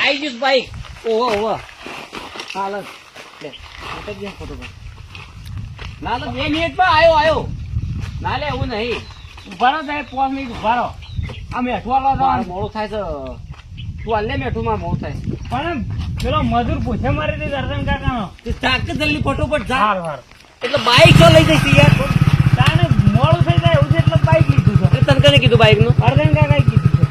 આઈ ગયું બાઈક. ઓહો ઓહો હાલ ફોટો ના તો 2 મિનિટમાં આવ્યો. ના લે એવું નહીં. ઉભા રહો સાહેબ, 5 મિનિટ ઉભા રહો. આ મેઠું મોડું થાય છે. તું હાલ લે મેઠું માં મોડું થાય. પણ પેલો મજૂર પૂછે મારે તે દર્શન કાકાનો. ચાક જલ્દી ફટોફટ જા. હાર હાર એટલે બાઈક તો લઈ જઈશ યાર. તાને મોડું થઈ જાય એવું છે એટલે બાઈક લીધું છે. તને કને કીધું બાઈક નું? દર્શન કાકાએ કીધું છે.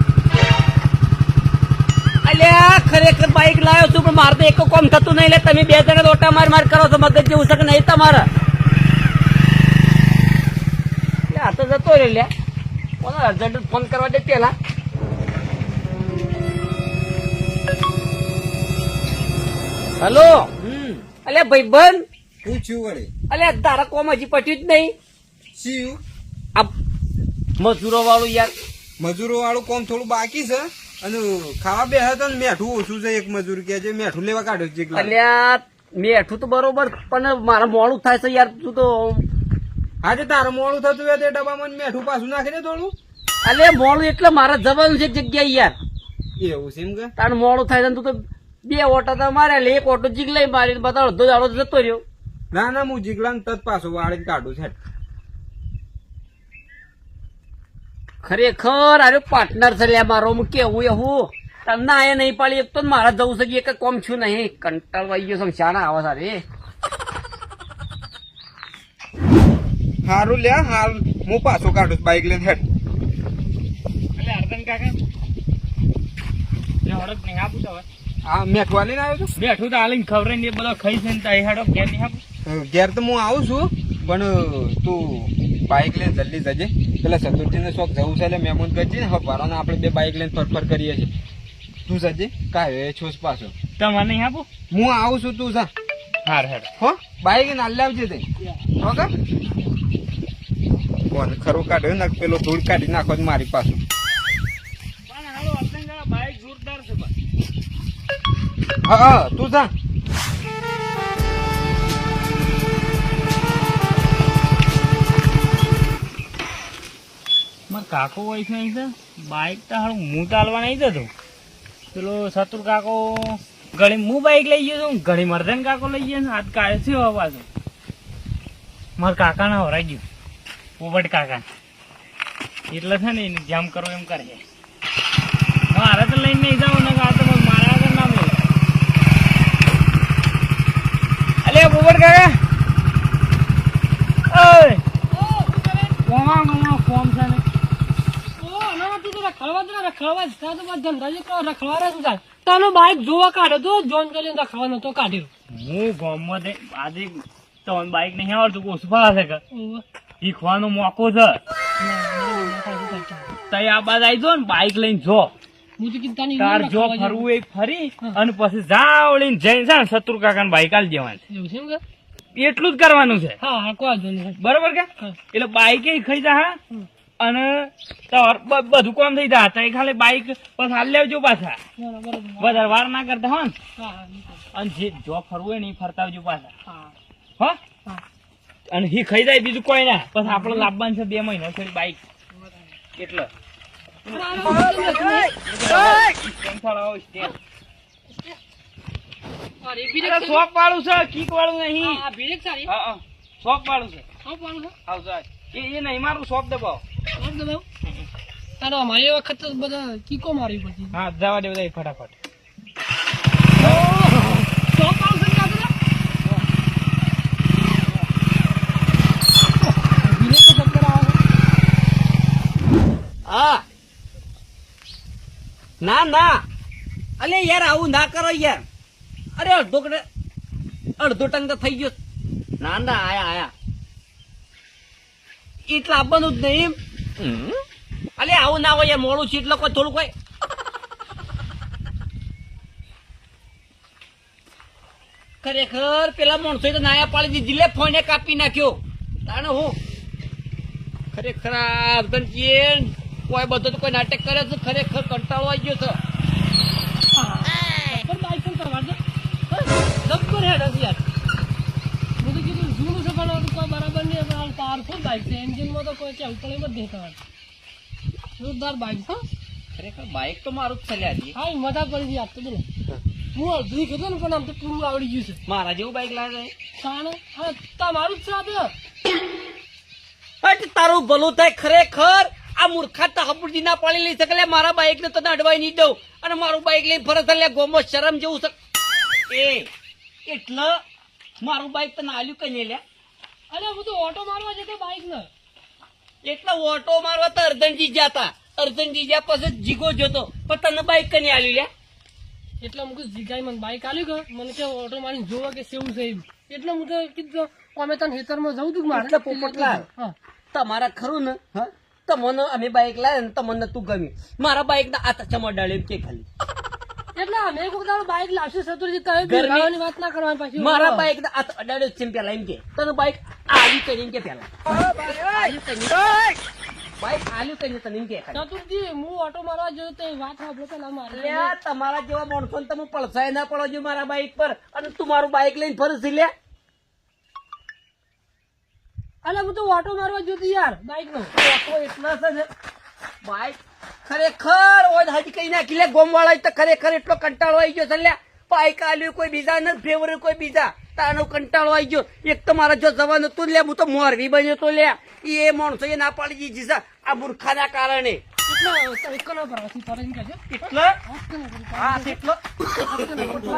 અલ્યા ખરેખર બાઈક લાવ્યો છું પણ મારે તો એક કામ થતું નહીં. એટલે તમે 2 જણા ઓટા માર કરો છો. મગજ જેવું છે કે નહીં તમારે? આ તો જતો રે લ્યા. કોને અર્જન્ટ ફોન કરવા દે પેલા. હલો. અલ્યા ભાઈબંધ શું થયું વળી? અલ્યા તારા કોમ હજી પટ્યું જ નહીં. શિવ આ મજૂરો વાળું યાર. મજૂરો વાળું કોમ થોડું બાકી છે અને ખાવા બેસે તો મેઠું ઓછું છે. એક મજૂર કે છે મેઠું લેવા કાઢ્યો છે. અલ્યા મેઠું તો બરોબર પણ મારે મોડું થાય છે યાર. તું તો આજે તારે મોડું થતું હોય તે ડબ્બામાં મેઠું પાછું નાખી દે થોડું. અલ્યા મોડું એટલે મારે જવાનું છે એક જગ્યાએ યાર. એવું છે એમ કે? તારે મોડું થાય છે ને તું તો 2 ઓટા તો મારે એટલે 1 ઓટો જીગલાઈ મારી બધા અડધો દાડો જતો રહ્યો. ના ના હું જીગલાને તત પાછું વાળી કાઢું છે. ખરેખર અરે પાર્ટનર છે લ્યા મારો. હું કેવું એ હું તમને આયા નહીં પાડી. એક તો મારે જવું છે કે એક કોમ છું નહીં. કંટાળવાઈ ગયો છે. શાના આવા સારે સારું લ્યા. હાલ હું પાછું કાઢું બાઈક લઈને હેડ. એટલે દર્શન કાકા હડક નહીં આપું તો હવે. હા મેઠવા લઈને આવ્યો છું. બેઠું તો હાલીને ખવડાવીને એ બધો ખાઈ છે ને તો હેડો ઘેર નહીં આપું. ઘેર તો હું આવું છું પણ તું બાઈક લઈને જલ્દી જજે. પેલા ચતુર્થીને શોખ જવું છે એટલે મહેમાન કરજે ને. હવારાને આપણે 2 બાઈક લઈને ફરફર કરીએ છીએ. તું જજે. કાંઈ છોસ પાછો તમારે નહીં આપું. હું આવું છું. તું જા. હાર હેડ હો બાઈક નાલ લાવજે તે. ઓકે કોણ ખરું કાઢ્યો ને પેલો ધૂળ કાઢી નાખો મારી પાછું. પણ હાલો દર્શન કાકા બાઈક જોરદાર છે બસ. હા હા તું જા. કાકો હોય છે અહીં છે બાઈક તો હારું હું ચાલવા નહીં જતો. પેલો શત્રુ કાકો ઘણી હું બાઈક લઈ ગયો છું. ઘણી મર્દન કાકો લઈ ગયો છે. આજ કાઢે છે પાછું મારા કાકાને હરાઈ ગયું. પોપટ કાકા એટલે છે ને એને જેમ કરો એમ કરે. મારે તો લઈને નહીં જાઉં ને આ તો મારા આગળ ના મળે. અલે પોપટ કાકા ફોર્મ છે ને બાઈક જોવા કાઢે તો જોન કરીને રખવાનો તો કાઢ્યો. હું ગામમાં આજે તો બાઈક નહીં આવડતું ઓછું ફાવે છે. શીખવાનો મોકો છે. તઈ આ બાદ આવી જો ને બાઈક લઈને જો. હું તો કીધું તાર જો ફરવું એ ફરી અને પછી જાવડીને જઈને છે ને શત્રુ કાકાને બાઈક આલી દેવાની. એવું છે એમ કે? એટલું જ કરવાનું છે. હા હા કોઈ વાંધો નહીં. બરોબર કે એટલે બાઈક ખાઈ જા હા અને બધું કામ થઈ જાય. તઈ ખાલી બાઈક પછી હાલ લેવજો પાછા. વધારે વાર ના કરતા હો ને. અને જે જો ફરવું હોય ને એ ફરતા આવજો પાછા. હો અને હી ખાઈ જાય બીજું કોઈ ના. પછી આપડે લાવવાનું છે 2 મહિના થોડી બાઈક એટલે શોપ વાળું છે કીક વાળું નહીં. શોપ વાળું છે. એ નહીં મારું શોપ દબાવો. અમારી વખત બધા કીકો મારી પછી. હા જવા દે બધા ફટાફટ. હા ના ના અલે યાર આવું ના કરો યાર. અરે અડધો ટંગ તો થઈ ગયો. ના ના આયા એટલે આપવાનું જ નહીં. અલે આવું ના હોય યાર. મોડું છે એટલે કોઈ થોડું કોઈ ખરેખર પેલા માણસો તો નાયા પાડી દીધી. લે ફોને કાપી નાખ્યો. તાણે હું ખરેખર કોઈ બધો તો કોઈ નાટક કરે છે. ખરેખર કંટાળો આવી ગયો છે. બરાબર નહીં પાવરફુલ બાઈક છે. એન્જિનમાં તો કોઈ ચાલતો નહીં. બધે જોરદાર બાઈક છે. ખરેખર બાઈક તો મારું જ છે લ્યા હજી. હા મજા પડી ગઈ આપતો બોલો હું અડધી કીધું ને પણ આમ તો પૂરું આવડી ગયું છે મારા જેવું બાઈક લાગે તાણે હા તમારું જ છે આ તો. હટ તારું ભલું થાય ખરેખર આ મૂર્ખા તહપુરજી ના પાડી લઈ શકે લે મારા બાઈક ને તને અડવાઈ નહીં દઉં અને મારું બાઈક લઈને ફરજ લે ગોમો શરમ જેવું છે એ એટલે મારું બાઈક તને આલ્યું કઈ લે અરે હું તો ઓટો મારવા જતો બાઈક ને એટલે ઓટો મારવા તો અર્જનજી જતા અર્જનજી જ્યાં પછી જીગો જતો પણ તને બાઈક કઈ આલ્યું લે એટલે હું કીધું જીગાઈ મને બાઈક આલ્યું કે મને કે ઓટો મારીને જોવા કે કેવું છે એમ એટલે હું તો કીધું અમે તને ખેતરમાં જવું તું મારે એટલે પોપટલાલ હા તમારા ખરું ને હા તમને અમે બાઈક લાવ્યા ને તમને તું ગમ્યું મારા બાઈક ના આ ચમડાળે કે ખાલી એટલે અમે કોઈ દાડો બાઈક લાવશે સતુરજી તમે ઘરની- ભેગાવાની વાત ના કરવાની પાછી મારા બાઈક ના આ અડાડ્યો છે પેલા એમ કે તને બાઈક આલ્યું કરીને કે પેલા આલ્યું કરીને બાઈક આલ્યું કરીને તને એમ કે ખાલી. ચતુરજી હું ઓટો મારવા જોયો તો એ વાત સાંભળો પેલા મારે અલ્યા, તમારા જેવા માણસો ને તમે પળસાય ના પડો છો મારા બાઈક પર અને તું મારું બાઈક લઈને ફરજ લે અલે હું તો ઓટો મારવા જોતી યાર બાઈક નો ઓટો એટલા છે ને બાઈક ખરેખર ઓય હાજી કઈ નાખી લે ગોમ વાળા તો ખરેખર એટલો કંટાળો આવી ગયો છે લ્યા બાઈક આલ્યું કોઈ બીજા ને ફેવર કોઈ બીજા તાનો કંટાળો આવી ગયો એક તો મારા જો જવાનું હતું લે હું તો મોરવી બન્યો તો લે એ માણસો એ ના પાડી દીધી છે આ મૂર્ખાના કારણે એટલે એક નો ભરવાથી ફરે એમ કહેજો એટલે હા એટલો ઊંચો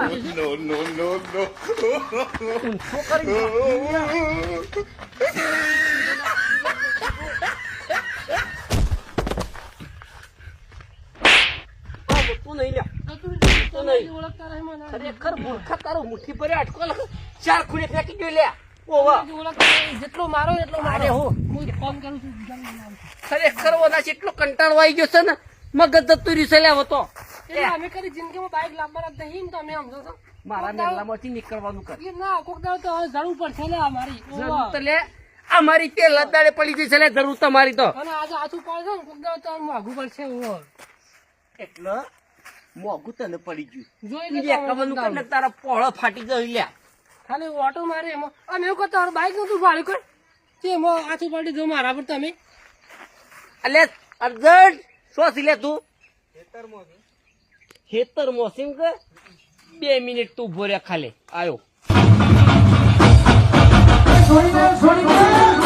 કરી તું નહીં લે ચતુરજી તમે ઓળખતા રહે મને ખરેખર મૂર્ખા તારો મુઠ્ઠી ભરે અટકો ચાર ખૂણે ફેંકી ગયો લે ઓવા ઓળખતા રહે. જેટલો મારો એટલો અરે મારો હો હું ફોન કરું છું બીજાને નામ. ખરેખર ઓના એટલો કંટાળો આવી ગયો છે ને મગજ જતું રહ્યું છે લે હવે તો એટલે અમે કરી જિંદગીમાં બાઈક લાવવાના જ નહીં ને તમે સમજો છો મારા મેલામાંથી નીકળવાનું કર એ ના કોક દાડો તો હવે જરૂર પડશે ને અમારી જરૂર તો લે અમારી તે લદાડે પડી ગઈ છે લે જરૂર તમારી તો અને આજે હાથું પડશે ને કોક દાડો તો મોંઘું પડશે ઓવો. એટલે મોંઘું તને પડી જોઈ ગયું લે કવાનું કર તારા પોળો ફાટી ગયો લે ખાલી ઓટો મારે એમાં અમે એવું કરતા બાઈક નતું ભાડું કર તે એમાં હાથું પડી જો મારા પર તમે અલે અર્જન્ટ શું છે લે તું ખેતર મોસીમ કે 2 મિનિટ તું ઉભો રે ખાલે આયો છોડી દે